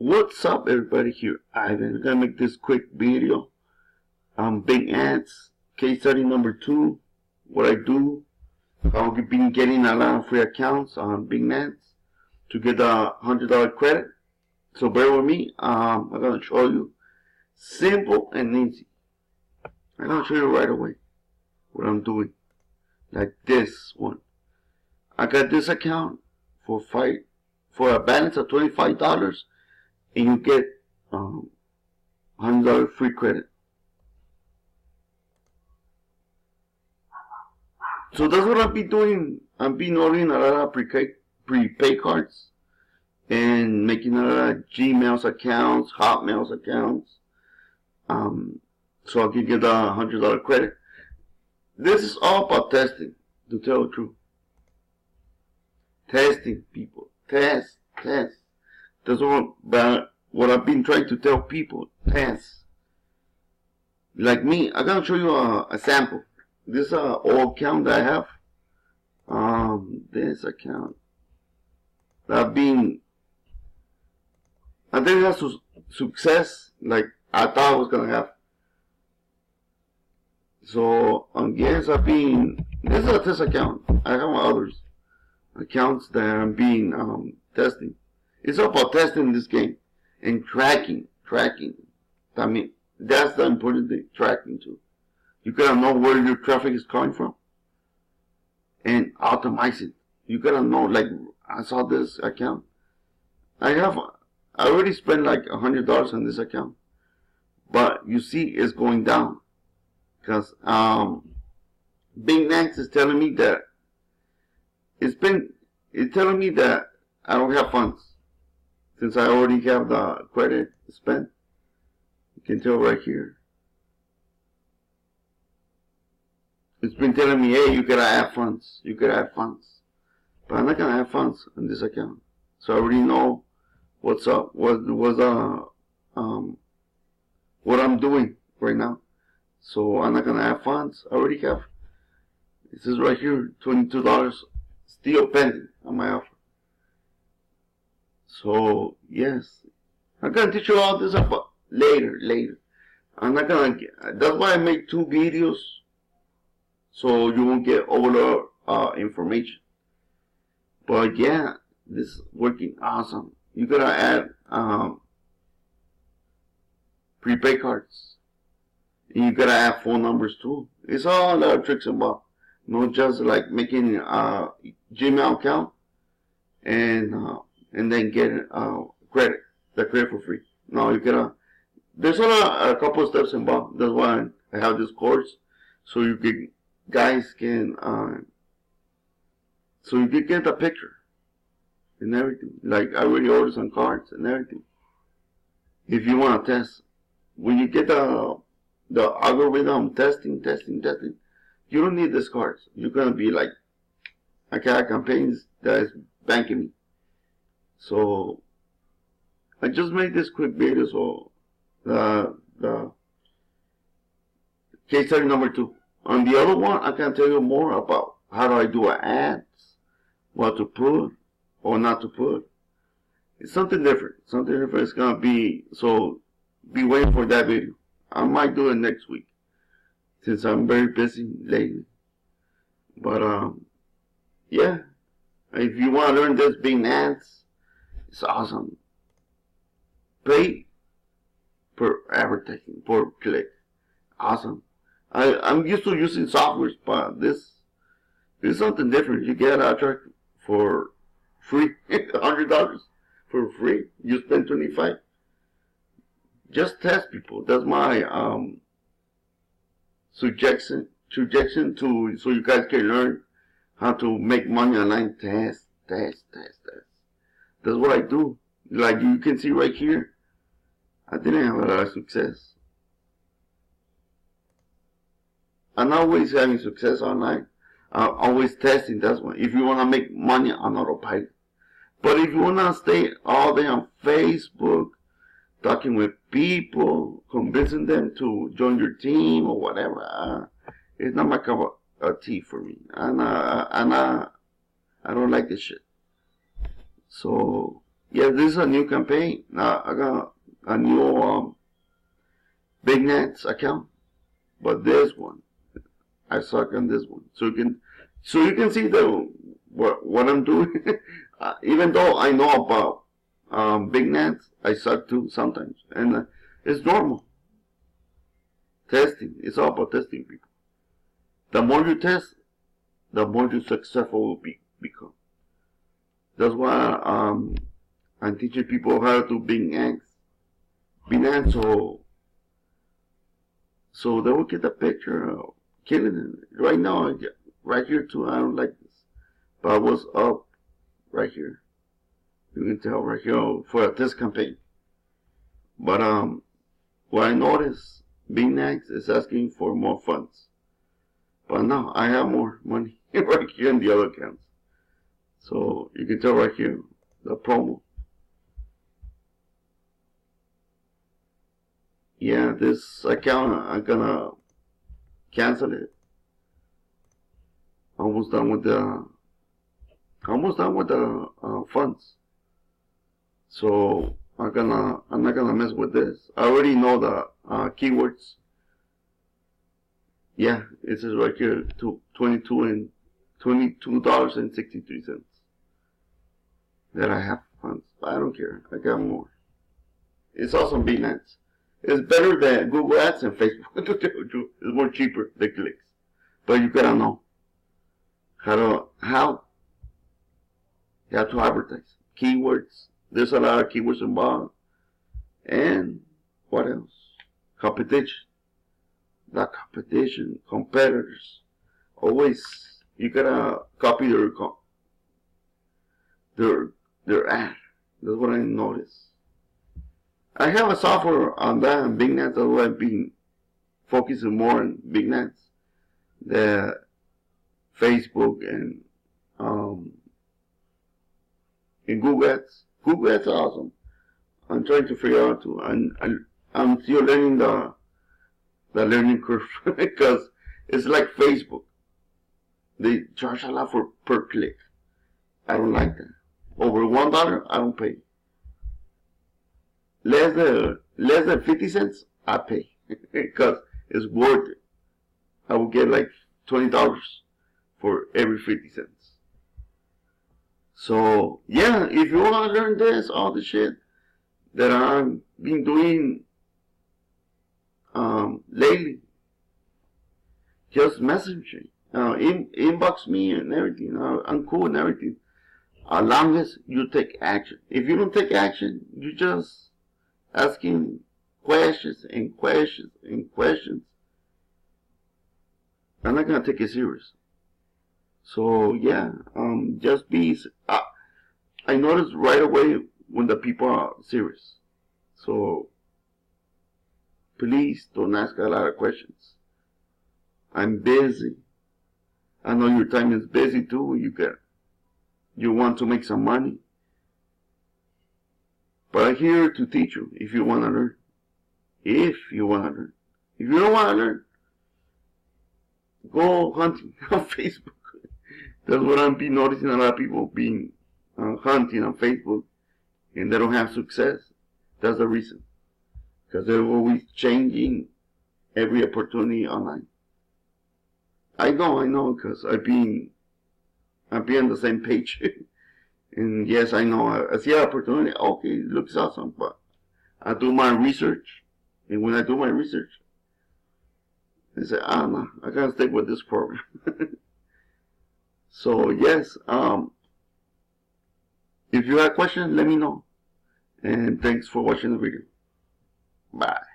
What's up, everybody? Here Ivan. I'm gonna make this quick video on Bing Ads, case study number 2. What I do, I've been getting a lot of free accounts on Bing Ads to get a $100 credit. So bear with me. I'm gonna show you simple and easy. I'm gonna show you right away what I'm doing. Like this one, I got this account for a balance of $25. And you get $100 free credit. So that's what I've been doing. I've been ordering a lot of prepaid cards and making a lot of Gmail's accounts, Hotmail's accounts, so I can get a $100 credit. This is all about testing, to tell the truth. Testing, people. Test. That's what I've been trying to tell people. Test. Like me, I'm gonna show you a sample. This is an old account that I have. This account that I think it has success like I thought I was gonna have. So yes, this is a test account. I have others accounts that I'm being testing. It's all about testing this game and tracking. I mean, that's the important thing, tracking too. You gotta know where your traffic is coming from and optimize it. You gotta know, like, I saw this account. I already spent like $100 on this account, but you see it's going down because Bing Ads is telling me that it's telling me that I don't have funds. Since I already have the credit spent, you can tell right here. It's been telling me, hey, you gotta have funds. But I'm not gonna have funds on this account. So I already know what's up, what I'm doing right now. So I'm not gonna have funds. I already have. It says right here, $22 still pending on my offer. So yes, I'm gonna teach you all this about later. I'm not gonna. That's why I make 2 videos, so you won't get all the information. But yeah, this is working awesome. You gotta add prepaid cards, and you gotta add phone numbers too. It's all a lot of tricks about. Not just like making a Gmail account and then get the credit for free. No, you gotta. There's a couple of steps involved. That's why I have this course, so guys can get the picture and everything. Like I already ordered some cards and everything. If you want to test, when you get the algorithm testing, you don't need these cards. You're gonna be like, I got campaigns that is banking me. So I just made this quick video. So the case study number 2. On the other one, I can tell you more about how do I do ads, what to put or not to put. It's something different. It's gonna be, so be waiting for that video. I might do it next week since I'm very busy lately. But yeah, if you want to learn this Bing Ads, it's awesome. Pay per advertising, per click. Awesome. I'm used to using softwares, but this is something different. You get a track for free, $100 for free. You spend $25. Just test, people. That's my suggestion to, so you guys can learn how to make money online. Test. That's what I do. Like you can see right here, I didn't have a lot of success. I'm always having success online. I'm always testing. That's why. If you want to make money on autopilot. But if you want to stay all day on Facebook, talking with people, convincing them to join your team or whatever, it's not my cup of tea for me. I don't like this shit. So Yeah, this is a new campaign. I got a new Big Nets account, but this one I suck on this one. So you can see the what I'm doing. Even though I know about Big Nets, I suck too sometimes, and it's normal. Testing. It's all about testing, people. The more you test, the more you successful will become. That's why I'm teaching people how to do Big Nets, so they will get the picture of killing it. Right now, right here too, I don't like this. But I was up right here. You can tell right here for this campaign. But what I noticed, Big Nets is asking for more funds. But now I have more money right here in the other accounts. So you can tell right here, the promo. Yeah, this account, I'm gonna cancel it. Almost done with the funds. So I'm not gonna mess with this. I already know the keywords. Yeah, it says right here $22.63 that I have funds. But I don't care. I got more. It's also Big Nets. It's better than Google Ads and Facebook. It's more cheaper, the clicks. But you gotta know how you have to advertise. Keywords. There's a lot of keywords involved. And what else? Competition. The competition, competitors. Always you gotta copy their ad. That's what I noticed. I have a software on that and Big Nets. That's why I've been focusing more on Big Nets. The Facebook and Google Ads. Google Ads are awesome. I'm trying to figure out too. I'm still learning the learning curve because it's like Facebook. They charge a lot per click. I don't like that. Over $1, I don't pay. Less than 50 cents, I pay because it's worth it. I will get like $20 for every 50 cents. So yeah, if you want to learn this, all the shit that I've been doing lately, just message me, inbox me and everything. I'm cool and everything, as long as you take action. If you don't take action, you just asking questions and questions and questions. I'm not gonna take it serious. So yeah, just be. I noticed right away when the people are serious. So please don't ask a lot of questions. I'm busy. I know your time is busy too. You want to make some money. But I'm here to teach you if you want to learn. If you want to learn. If you don't want to learn, go hunting on Facebook. That's what I'm been noticing, a lot of people being hunting on Facebook and they don't have success. That's the reason. Because they're always changing every opportunity online. I know, because I've been on the same page. And yes, I know, I see an opportunity, okay, it looks awesome, but I do my research, and when I do my research, I say, no, I gotta stick with this program. So yes, if you have questions, let me know. And thanks for watching the video. Bye.